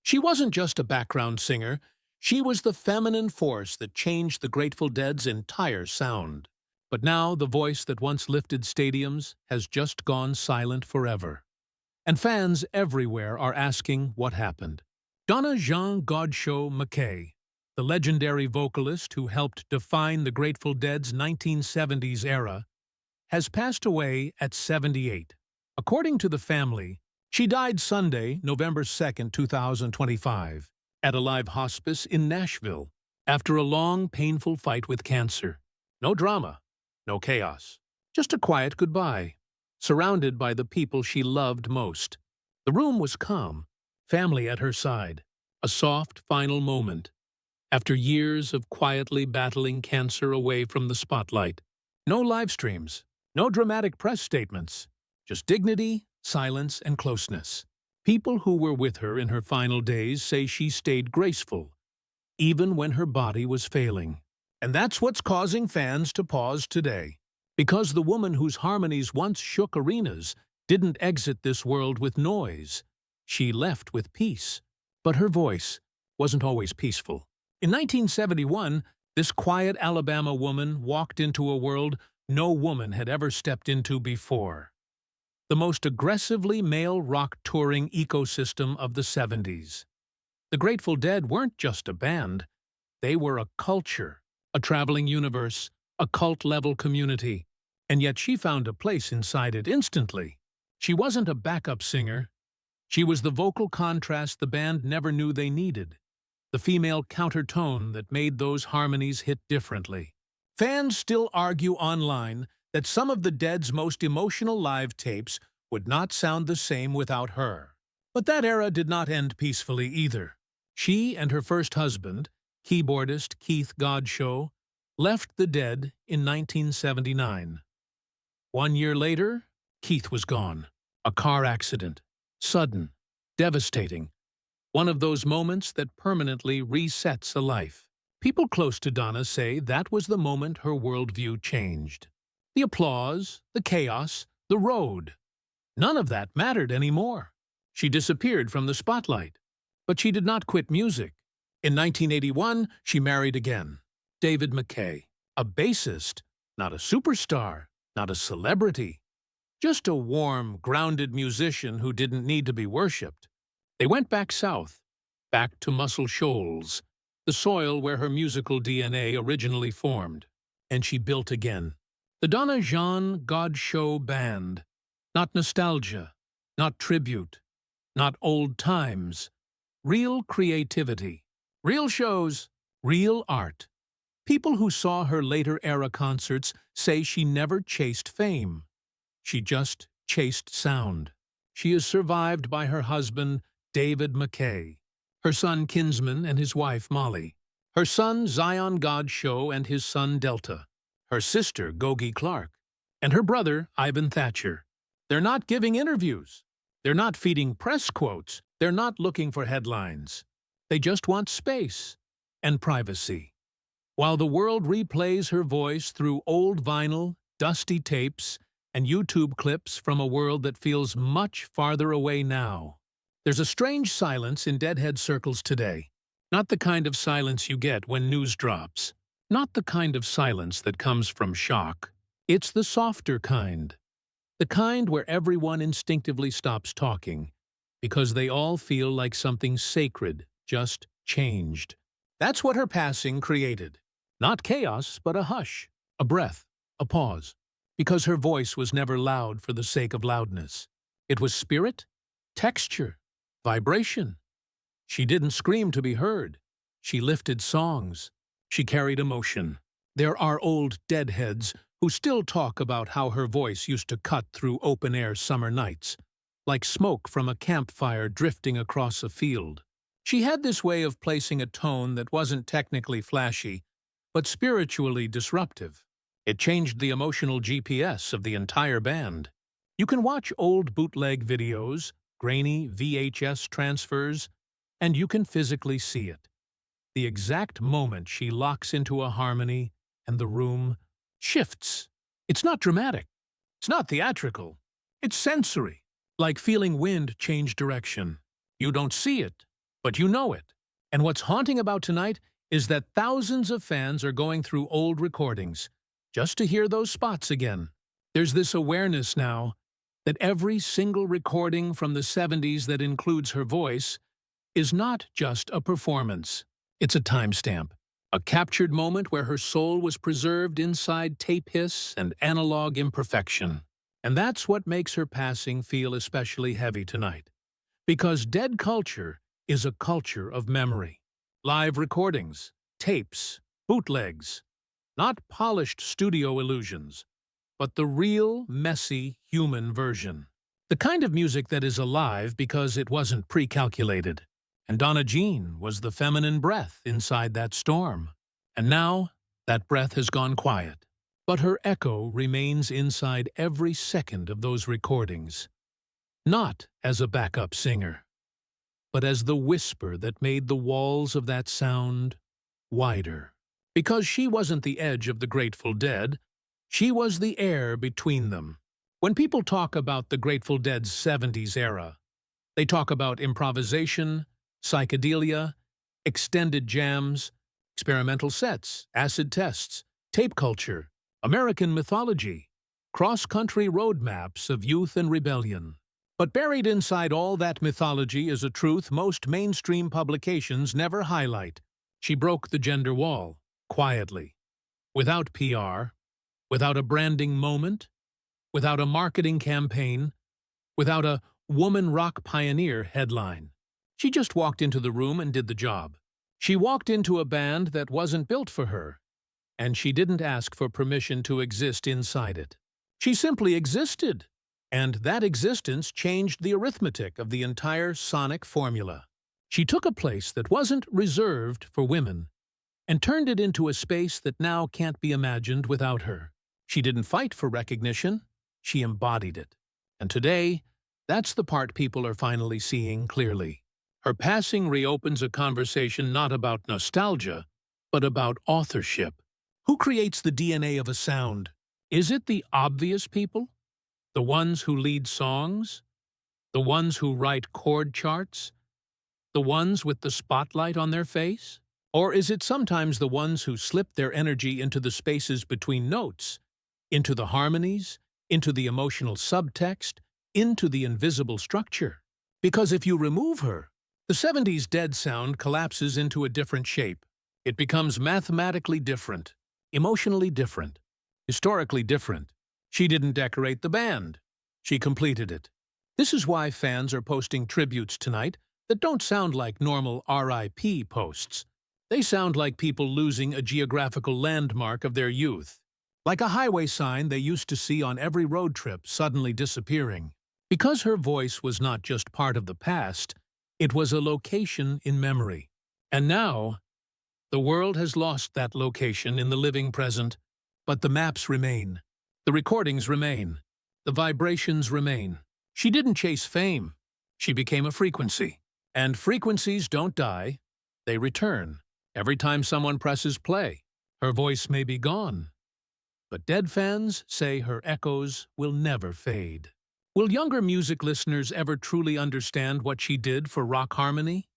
She wasn't just a background singer, she was the feminine force that changed the Grateful Dead's entire sound. But now the voice that once lifted stadiums has just gone silent forever. And fans everywhere are asking what happened. Donna Jean Godchaux MacKay, the legendary vocalist who helped define the Grateful Dead's 1970s era, has passed away at 78. According to the family, she died Sunday, November 2, 2025, at a live hospice in Nashville after a long, painful fight with cancer. No drama, no chaos, just a quiet goodbye, surrounded by the people she loved most. The room was calm, family at her side, a soft final moment, after years of quietly battling cancer away from the spotlight. No live streams, no dramatic press statements, just dignity, silence, and closeness. People who were with her in her final days say she stayed graceful, even when her body was failing. And that's what's causing fans to pause today. Because the woman whose harmonies once shook arenas didn't exit this world with noise. She left with peace. But her voice wasn't always peaceful. In 1971, this quiet Alabama woman walked into a world no woman had ever stepped into before. The most aggressively male rock touring ecosystem of the 70s. The Grateful Dead weren't just a band. They were a culture, a traveling universe, a cult-level community. And yet she found a place inside it instantly. She wasn't a backup singer. She was the vocal contrast the band never knew they needed. The female countertone that made those harmonies hit differently. Fans still argue online that some of the Dead's most emotional live tapes would not sound the same without her. But that era did not end peacefully either. She and her first husband, keyboardist Keith Godchaux, left the Dead in 1979. 1 year later, Keith was gone. A car accident. Sudden. Devastating. One of those moments that permanently resets a life. People close to Donna say that was the moment her worldview changed. The applause, the chaos, the road. None of that mattered anymore. She disappeared from the spotlight. But she did not quit music. In 1981, she married again. David MacKay, a bassist, not a superstar, not a celebrity. Just a warm, grounded musician who didn't need to be worshipped. They went back south, back to Muscle Shoals, the soil where her musical DNA originally formed. And she built again. The Donna Jean Godchaux Band. Not nostalgia, not tribute, not old times. Real creativity. Real shows, real art. People who saw her later-era concerts say she never chased fame. She just chased sound. She is survived by her husband, David MacKay, her son Kinsman and his wife Molly, her son Zion Godchaux and his son Delta, her sister Gogi Clark, and her brother Ivan Thatcher. They're not giving interviews. They're not feeding press quotes. They're not looking for headlines. They just want space and privacy. While the world replays her voice through old vinyl, dusty tapes, and YouTube clips from a world that feels much farther away now, there's a strange silence in Deadhead circles today. Not the kind of silence you get when news drops. Not the kind of silence that comes from shock. It's the softer kind. The kind where everyone instinctively stops talking because they all feel like something sacred just changed. That's what her passing created. Not chaos, but a hush, a breath, a pause. Because her voice was never loud for the sake of loudness. It was spirit, texture, vibration. She didn't scream to be heard. She lifted songs. She carried emotion. There are old deadheads who still talk about how her voice used to cut through open-air summer nights, like smoke from a campfire drifting across a field. She had this way of placing a tone that wasn't technically flashy, but spiritually disruptive. It changed the emotional GPS of the entire band. You can watch old bootleg videos, grainy VHS transfers, and you can physically see it. The exact moment she locks into a harmony and the room shifts. It's not dramatic. It's not theatrical. It's sensory, like feeling wind change direction. You don't see it, but you know it. And what's haunting about tonight is that thousands of fans are going through old recordings just to hear those spots again. There's this awareness now that every single recording from the 70s that includes her voice is not just a performance. It's a timestamp, a captured moment where her soul was preserved inside tape hiss and analog imperfection. And that's what makes her passing feel especially heavy tonight. Because dead culture is a culture of memory. Live recordings, tapes, bootlegs, not polished studio illusions, but the real, messy, human version. The kind of music that is alive because it wasn't pre-calculated. And Donna Jean was the feminine breath inside that storm. And now, that breath has gone quiet. But her echo remains inside every second of those recordings. Not as a backup singer, but as the whisper that made the walls of that sound wider. Because she wasn't the edge of the Grateful Dead, she was the air between them. When people talk about the Grateful Dead's 70s era, they talk about improvisation, psychedelia, extended jams, experimental sets, acid tests, tape culture, American mythology, cross-country road maps of youth and rebellion. But buried inside all that mythology is a truth most mainstream publications never highlight. She broke the gender wall, quietly, without PR, without a branding moment, without a marketing campaign, without a "Woman Rock Pioneer" headline. She just walked into the room and did the job. She walked into a band that wasn't built for her, and she didn't ask for permission to exist inside it. She simply existed. And that existence changed the arithmetic of the entire sonic formula. She took a place that wasn't reserved for women and turned it into a space that now can't be imagined without her. She didn't fight for recognition, she embodied it. And today, that's the part people are finally seeing clearly. Her passing reopens a conversation not about nostalgia, but about authorship. Who creates the DNA of a sound? Is it the obvious people? The ones who lead songs? The ones who write chord charts? The ones with the spotlight on their face? Or is it sometimes the ones who slip their energy into the spaces between notes, into the harmonies, into the emotional subtext, into the invisible structure? Because if you remove her, the 70s dead sound collapses into a different shape. It becomes mathematically different, emotionally different, historically different. She didn't decorate the band. She completed it. This is why fans are posting tributes tonight that don't sound like normal RIP posts. They sound like people losing a geographical landmark of their youth. Like a highway sign they used to see on every road trip suddenly disappearing. Because her voice was not just part of the past, it was a location in memory. And now, the world has lost that location in the living present, but the maps remain. The recordings remain. The vibrations remain. She didn't chase fame. She became a frequency. And frequencies don't die. They return. Every time someone presses play, her voice may be gone. But dead fans say her echoes will never fade. Will younger music listeners ever truly understand what she did for rock harmony?